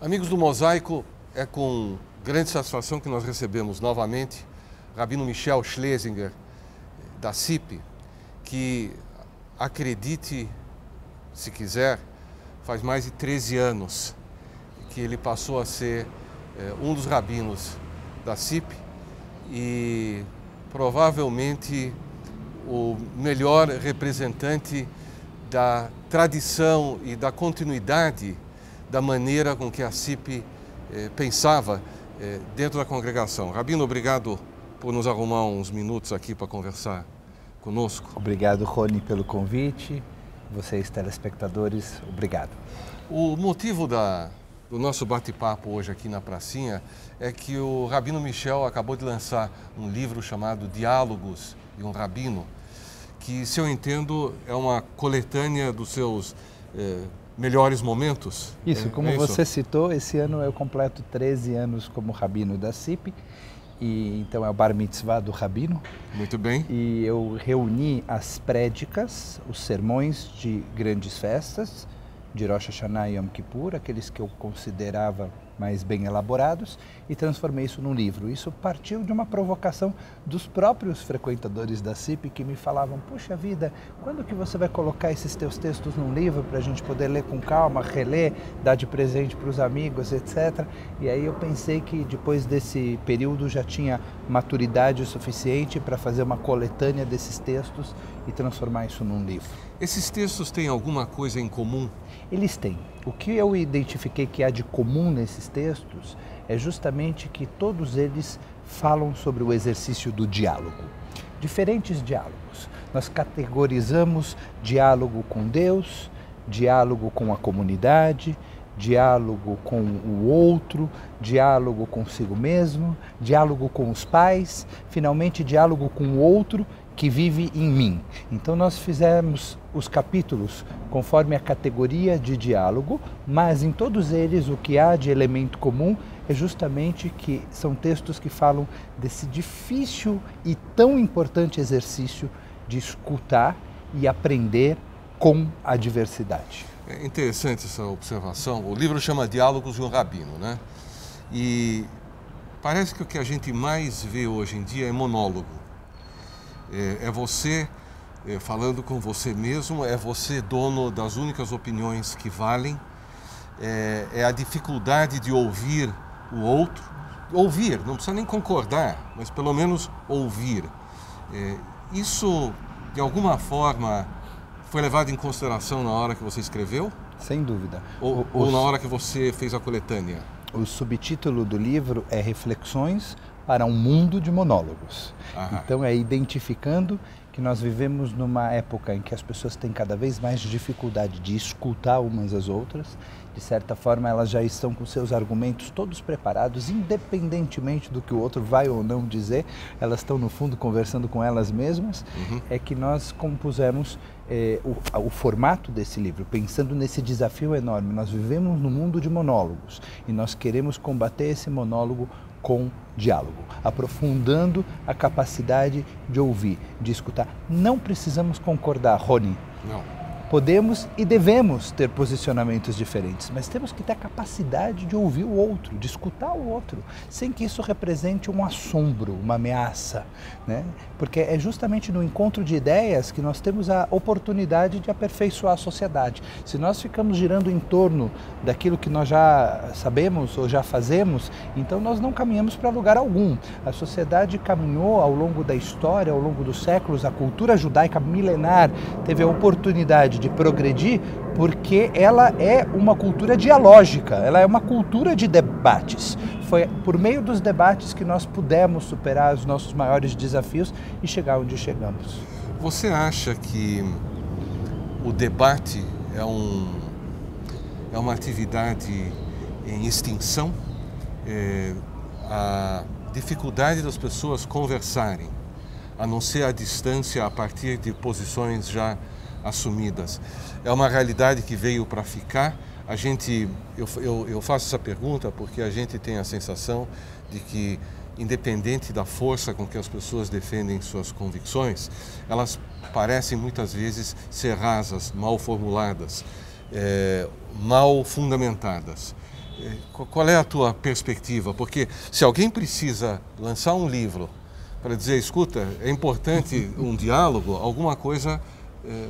Amigos do Mosaico, é com grande satisfação que nós recebemos novamente Rabino Michel Schlesinger, da CIP, que, acredite se quiser, faz mais de 13 anos que ele passou a ser um dos rabinos da CIP e provavelmente o melhor representante da tradição e da continuidade da maneira com que a CIP pensava dentro da congregação. Rabino, obrigado por nos arrumar uns minutos aqui para conversar conosco. Obrigado, Rony, pelo convite. Vocês, telespectadores, obrigado. O motivo do nosso bate-papo hoje aqui na pracinha é que o Rabino Michel acabou de lançar um livro chamado Diálogos de um Rabino, que, se eu entendo, é uma coletânea dos seus melhores momentos. Isso, como você citou, esse ano eu completo 13 anos como rabino da CIP, e então é o Bar Mitzvah do rabino. Muito bem. E eu reuni as prédicas, os sermões de grandes festas, de Rosh Hashanah e Yom Kippur, aqueles que eu considerava mais bem elaborados, e transformei isso num livro. Isso partiu de uma provocação dos próprios frequentadores da CIP que me falavam: puxa vida, quando que você vai colocar esses teus textos num livro para a gente poder ler com calma, reler, dar de presente para os amigos, etc. E aí eu pensei que depois desse período já tinha maturidade suficiente para fazer uma coletânea desses textos e transformar isso num livro. Esses textos têm alguma coisa em comum? Eles têm. O que eu identifiquei que há de comum nesses textos é justamente que todos eles falam sobre o exercício do diálogo. Diferentes diálogos. Nós categorizamos diálogo com Deus, diálogo com a comunidade, diálogo com o outro, diálogo consigo mesmo, diálogo com os pais, finalmente diálogo com o outro que vive em mim. Então nós fizemos os capítulos conforme a categoria de diálogo, mas em todos eles o que há de elemento comum é justamente que são textos que falam desse difícil e tão importante exercício de escutar e aprender com a diversidade. É interessante essa observação. O livro chama Diálogos de um Rabino, né? E parece que o que a gente mais vê hoje em dia é monólogo. É você falando com você mesmo, é você dono das únicas opiniões que valem, é a dificuldade de ouvir o outro. Ouvir, não precisa nem concordar, mas pelo menos ouvir. Isso, de alguma forma, foi levado em consideração na hora que você escreveu? Sem dúvida. Ou na hora que você fez a coletânea? O subtítulo do livro é Reflexões para um Mundo de Monólogos. Então é identificando que nós vivemos numa época em que as pessoas têm cada vez mais dificuldade de escutar umas às outras. De certa forma, elas já estão com seus argumentos todos preparados, independentemente do que o outro vai ou não dizer. Elas estão, no fundo, conversando com elas mesmas. É que nós compusemos o formato desse livro, pensando nesse desafio enorme. Nós vivemos num mundo de monólogos e nós queremos combater esse monólogo com diálogo, aprofundando a capacidade de ouvir, de escutar. Não precisamos concordar, Rony. Não. Podemos e devemos ter posicionamentos diferentes, mas temos que ter a capacidade de ouvir o outro, de escutar o outro, sem que isso represente um assombro, uma ameaça, né? Porque é justamente no encontro de ideias que nós temos a oportunidade de aperfeiçoar a sociedade. Se nós ficamos girando em torno daquilo que nós já sabemos ou já fazemos, então nós não caminhamos para lugar algum. A sociedade caminhou ao longo da história, ao longo dos séculos, a cultura judaica milenar teve a oportunidade de progredir porque ela é uma cultura dialógica, ela é uma cultura de debates. Foi por meio dos debates que nós pudemos superar os nossos maiores desafios e chegar onde chegamos. Você acha que o debate é uma atividade em extinção? A dificuldade das pessoas conversarem, a não ser a distância a partir de posições já assumidas, é uma realidade que veio para ficar? Eu faço essa pergunta porque a gente tem a sensação de que, independente da força com que as pessoas defendem suas convicções, elas parecem muitas vezes ser rasas, mal formuladas, mal fundamentadas. Qual é a tua perspectiva? Porque se alguém precisa lançar um livro para dizer, escuta, é importante um diálogo, alguma coisa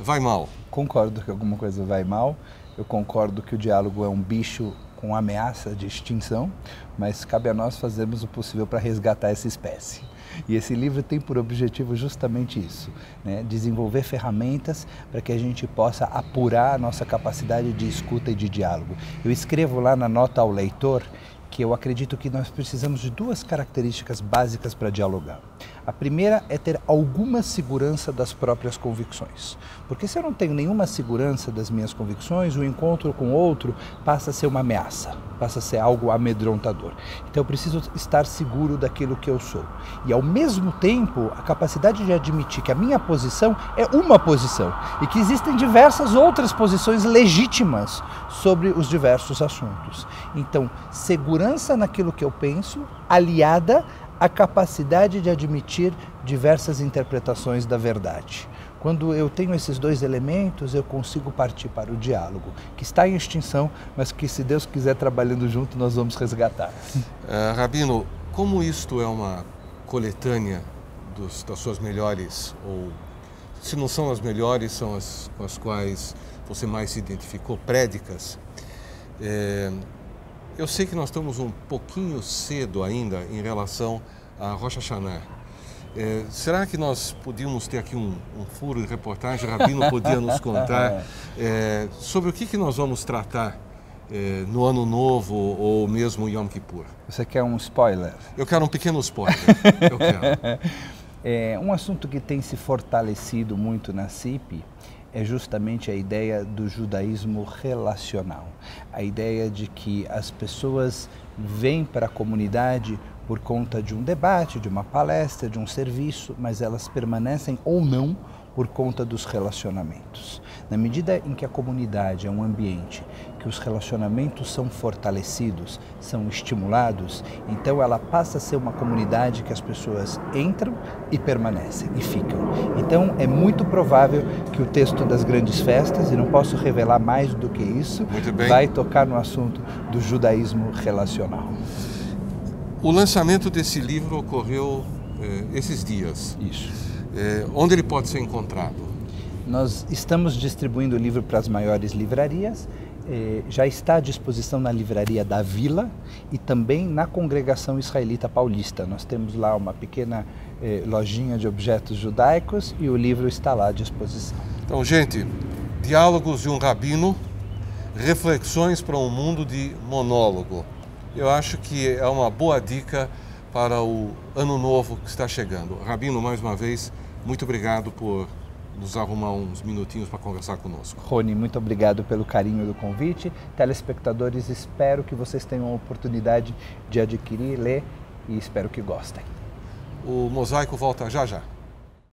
vai mal. Concordo que alguma coisa vai mal. Eu concordo que o diálogo é um bicho com ameaça de extinção, mas cabe a nós fazermos o possível para resgatar essa espécie. E esse livro tem por objetivo justamente isso, né? Desenvolver ferramentas para que a gente possa apurar a nossa capacidade de escuta e de diálogo. Eu escrevo lá na nota ao leitor que eu acredito que nós precisamos de duas características básicas para dialogar. A primeira é ter alguma segurança das próprias convicções. Porque se eu não tenho nenhuma segurança das minhas convicções, o encontro com outro passa a ser uma ameaça, passa a ser algo amedrontador. Então eu preciso estar seguro daquilo que eu sou. E ao mesmo tempo, a capacidade de admitir que a minha posição é uma posição e que existem diversas outras posições legítimas sobre os diversos assuntos. Então, segurança naquilo que eu penso, aliada à capacidade de admitir diversas interpretações da verdade. Quando eu tenho esses dois elementos, eu consigo partir para o diálogo, que está em extinção, mas que, se Deus quiser, trabalhando junto, nós vamos resgatar. Rabino, como isto é uma coletânea das suas melhores, ou se não são as melhores, são as com as quais você mais se identificou, prédicas, eu sei que nós estamos um pouquinho cedo ainda em relação a Rosh Hashanah. Será que nós podíamos ter aqui um furo de reportagem? O Rabino podia nos contar sobre o que nós vamos tratar no Ano Novo ou mesmo Yom Kippur? Você quer um spoiler? Eu quero um pequeno spoiler. Eu quero. Um assunto que tem se fortalecido muito na CIP é justamente a ideia do judaísmo relacional. A ideia de que as pessoas vêm para a comunidade por conta de um debate, de uma palestra, de um serviço, mas elas permanecem ou não por conta dos relacionamentos. Na medida em que a comunidade é um ambiente que os relacionamentos são fortalecidos, são estimulados, então ela passa a ser uma comunidade que as pessoas entram e permanecem e ficam. Então é muito provável que o texto das grandes festas, e não posso revelar mais do que isso, vai tocar no assunto do judaísmo relacional. O lançamento desse livro ocorreu esses dias. Isso. Onde ele pode ser encontrado? Nós estamos distribuindo o livro para as maiores livrarias, já está à disposição na Livraria da Vila e também na Congregação Israelita Paulista. Nós temos lá uma pequena lojinha de objetos judaicos e o livro está lá à disposição. Então, gente, Diálogos de um Rabino, reflexões para um mundo de monólogo. Eu acho que é uma boa dica para o Ano Novo que está chegando. Rabino, mais uma vez, muito obrigado por nos arrumar uns minutinhos para conversar conosco. Rony, muito obrigado pelo carinho do convite. Telespectadores, espero que vocês tenham a oportunidade de adquirir, ler e espero que gostem. O Mosaico volta já já.